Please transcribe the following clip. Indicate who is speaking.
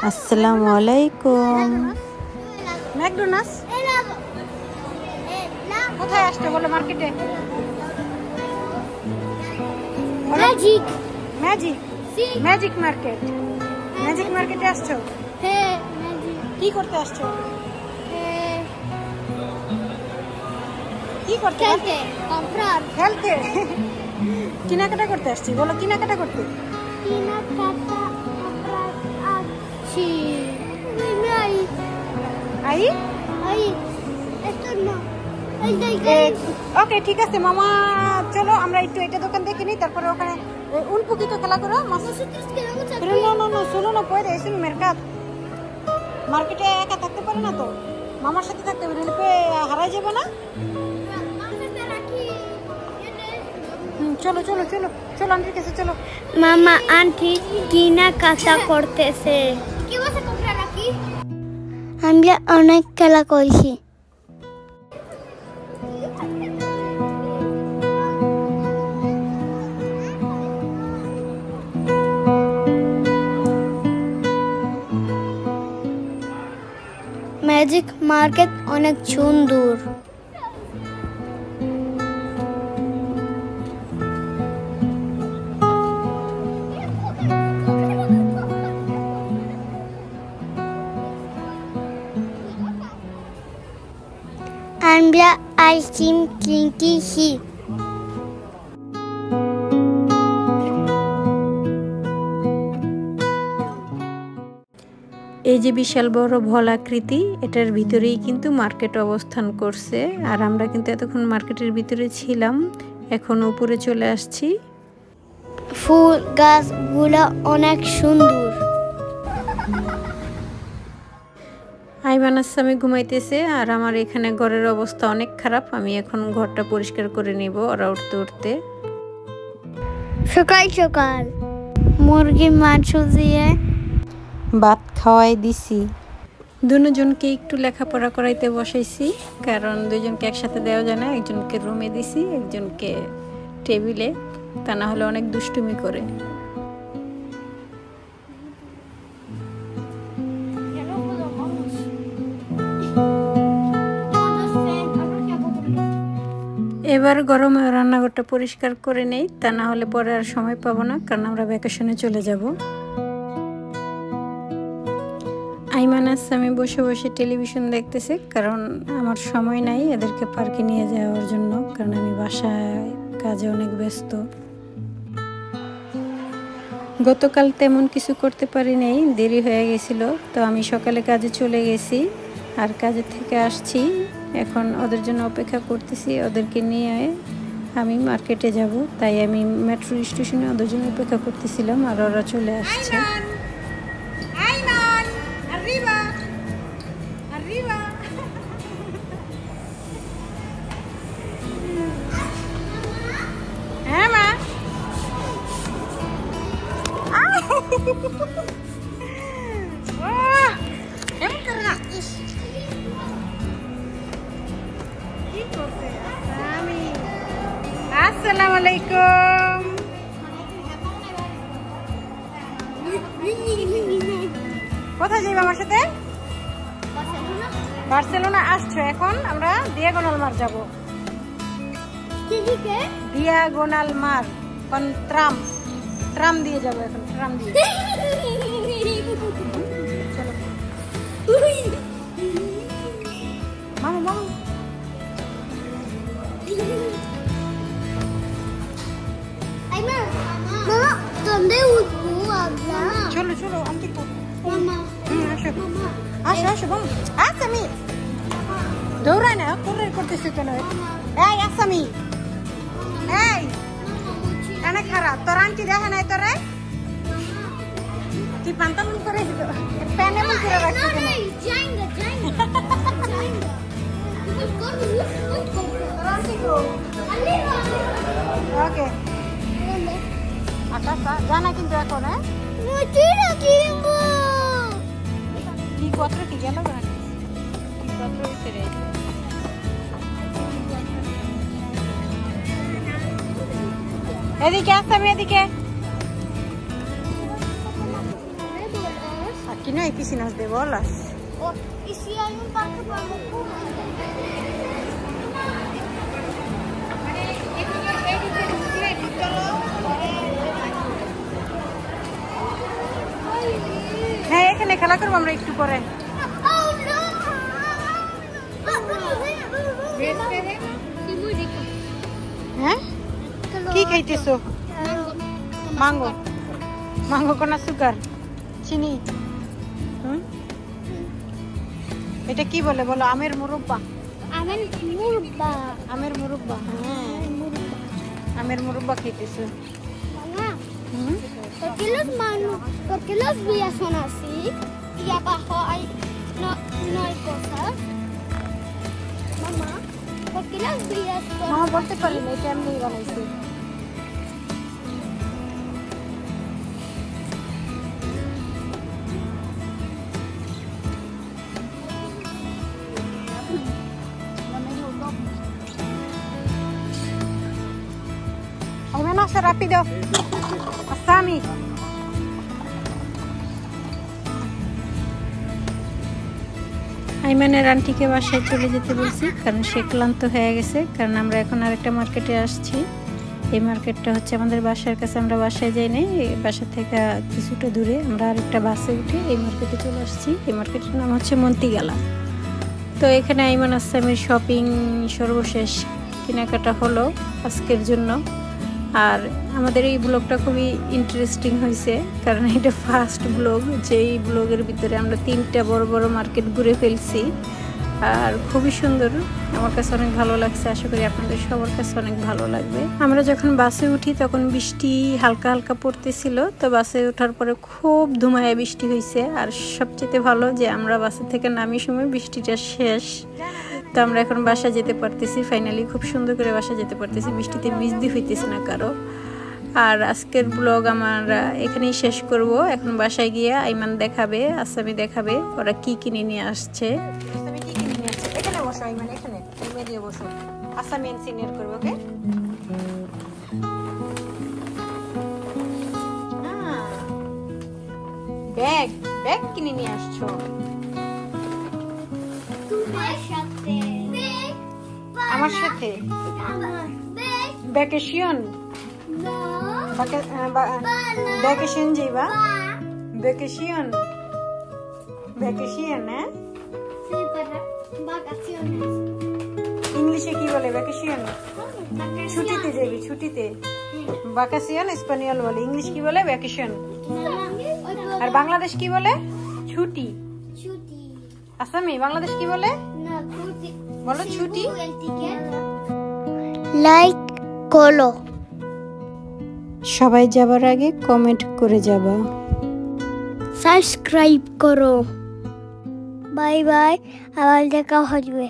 Speaker 1: আসসালামু আলাইকুম।
Speaker 2: ম্যাকডোনাল্ডস কোথায় আসছো বলো? মার্কেটে।
Speaker 3: Magic
Speaker 2: magic magic market. Magic মার্কেটে আসছো?
Speaker 3: হ্যাঁ।
Speaker 2: কি করতে আসছো? কি করতে?
Speaker 3: খেলতে। কম্পিউটার
Speaker 2: খেলতে। কেনাকাটা করতে আসছি। বলো কেনাকাটা করতে।
Speaker 3: কেনাকাটা আসছি।
Speaker 2: আই
Speaker 3: এত না।
Speaker 2: ওকে ঠিক আছে মামা, চলো আমরা একটু এটা দোকান দেখে নিই, তারপরে ওখানে un poquito খেলা করো। Pero no, solo no puede, es un mercado. মার্কেটে একা থাকতে পারে না তো, মামার সাথে থাকতে হবে, নাহলে হারাই যাবে না। চলো চলো চলো চলো আন্টির কাছে চলো।
Speaker 3: মামা আন্টি কেনাকাটা করতেছে। কি বলছে তোমরা নাকি? আমরা অনেক খেলা করছি। ম্যাজিক মার্কেট অনেক সুন্দর। আমরা আইসক্রিম কিনতেছি।
Speaker 1: এই যে বিশাল বড় ভলাকৃতি, এটার ভিতরেই কিন্তু মার্কেট অবস্থান করছে। আর আমরা কিন্তু এতক্ষণ মার্কেটের ভিতরে ছিলাম, এখন উপরে চলে আসছি।
Speaker 3: ফুল গাছগুলো অনেক সুন্দর।
Speaker 1: আইমান আসামি ঘুমাইতেছে, আর আমার এখানে ঘরের অবস্থা অনেক খারাপ। আমি এখন ঘরটা পরিষ্কার করে নিব ওরা উঠতে উঠতে।
Speaker 3: সকাল সকাল মুরগি মাংস দিয়ে
Speaker 1: ভাত খাওয়াই দিছি। দুজনকে একটু লেখাপড়া করাইতে বসাইছি, কারণ দুজনকে একসাথে দেওয়া যায় না। একজনকে রুমে দিছি, একজনকে টেবিলে, তা না হলে অনেক দুষ্টুমি করে। এবার গরমে রান্নাঘরটা পরিষ্কার করে নেই, তা না হলে পরে আর সময় পাবো না, কারণ আমরা ভ্যাকেশনে চলে যাব। আইমান আসামি বসে বসে টেলিভিশন দেখতেছে, কারণ আমার সময় নাই এদেরকে পার্কে নিয়ে যাওয়ার জন্য, কারণ আমি বাসায় কাজে অনেক ব্যস্ত। গতকাল তেমন কিছু করতে পারি নাই, দেরি হয়ে গেছিল, তো আমি সকালে কাজে চলে গেছি। আর কাজের থেকে আসছি, এখন ওদের জন্য অপেক্ষা করতেছি। ওদেরকে নিয়ে আমি মার্কেটে যাব, তাই আমি মেট্রো স্টেশনে ওদের জন্য অপেক্ষা করতেছিলাম, আর ওরা চলে আসছে।
Speaker 2: আসসালামু আলাইকুম। কোথায় যাইবা আমার সাথে? বার্সেলোনা আসছো? এখন আমরা ডিয়াগোনাল মার যাবো। ডিয়াগোনাল মার ট্রাম ট্রাম দিয়ে যাবো এখন, ট্রাম দিয়ে। চলো মামা মামা। চলো চলো আন্টি আসো আসো বাবা। আসামি দৌড়ায় না, দৌড়াই করতেছে কেন? এই আসামি, এই এনে খারাপ তোর আন্টি দেখে নাই তোরে? তুই পান্তালুন করে প্যানে মন করে রাখছিস কেন? ওকে আচ্ছা জানা কিন্তু এখন কি পত্র কি গেল কি পত্র ভিতরে। এদিকে আসতে, আমি এদিকে। Aquí no hay piscinas de bolas.
Speaker 3: ¿Y si hay un parque para los pumas?
Speaker 2: হ্যাঁ এখানে খেলা করবো আমরা একটু পরে। হ্যাঁ কি খাইতেছো? ম্যাঙ্গো। ম্যাঙ্গো কোন সুগার চিনি? এটা কি বলে বলো? আমের মুরব্বা। আমের মুরব্বা। হ্যাঁ আমের মুরব্বা খাইতেছো।
Speaker 3: ¿Por qué los vías son así? Y abajo no hay cosas. Mamá, ¿por qué las vías son
Speaker 2: মামা বলতে পারি না, এটা এমনি বানাইছি। Almenos rápido. Asami.
Speaker 1: আইমানের আন্টিকে বাসায় চলে যেতে বলছি, কারণ সে ক্লান্ত হয়ে গেছে। কারণ আমরা এখন আরেকটা মার্কেটে আসছি। এই মার্কেটটা হচ্ছে আমাদের বাসার কাছে, আমরা বাসায় যাই নাই, বাসা থেকে কিছুটা দূরে। আমরা আরেকটা বাসে উঠে এই মার্কেটে চলে আসছি। এই মার্কেটের নাম হচ্ছে মন্তিগালা। তো এখানে আইমান আসামের শপিং সর্বশেষ কেনাকাটা হলো আজকের জন্য। আর আমাদের এই ব্লগটা খুবই ইন্টারেস্টিং হয়েছে, কারণ এটা ফার্স্ট ব্লগ, যেই ব্লগের ভিতরে আমরা 3টা বড় বড় মার্কেট ঘুরে ফেলছি। আর খুবই সুন্দর, আমার কাছে অনেক ভালো লাগছে। আশা করি আপনাদের সবার কাছে অনেক ভালো লাগবে। আমরা যখন বাসে উঠি তখন বৃষ্টি হালকা হালকা পড়তেছিল। তো বাসে ওঠার পরে খুব ধুমায়া বৃষ্টি হয়েছে। আর সবচেয়ে ভালো যে আমরা বাসে থেকে নামি সময় বৃষ্টিটা শেষ। তো আমরা এখন বাসা যেতে পারতেছি, ফাইনালি খুব সুন্দর করে বাসা যেতে পারতেছি, বৃষ্টিতে ভিজতে হইতেছে না কারো। আর আজকের ব্লগ আমার এখানেই শেষ করব। এখন বাসায় গিয়ে আইমান দেখাবে, আসামি দেখাবে ওরা কি কিনে নিয়ে আসছে।
Speaker 2: আসামি কি কিনে নিয়ে আসছে? এখানে বসো আইমান, এখানে এই দিয়ে বসো। আসামি সিনিয়র করবে, ওকে? ব্যাগ ব্যাগ কিনে নিয়ে আসছো। আমার সাথে ভ্যাকেশন ভ্যাকেশন যাইবা? ভ্যাকেশন ভ্যাকেশন হ্যাঁ ইংলিশে কি বলে? ভ্যাকেশন। ছুটিতে যাবি, ছুটিতে। ভ্যাকেশন স্পেনিয়াল বলে, ইংলিশ কি বলে? ভ্যাকেশন। আর বাংলাদেশ কি বলে? ছুটি। আসামি বাংলাদেশ কি বলে? বলো ছুটি।
Speaker 3: লাইক করো,
Speaker 1: সবাই যাবার আগে কমেন্ট করে যাবা,
Speaker 3: সাবস্ক্রাইব করো। বাই বাই, আবার দেখা হবে।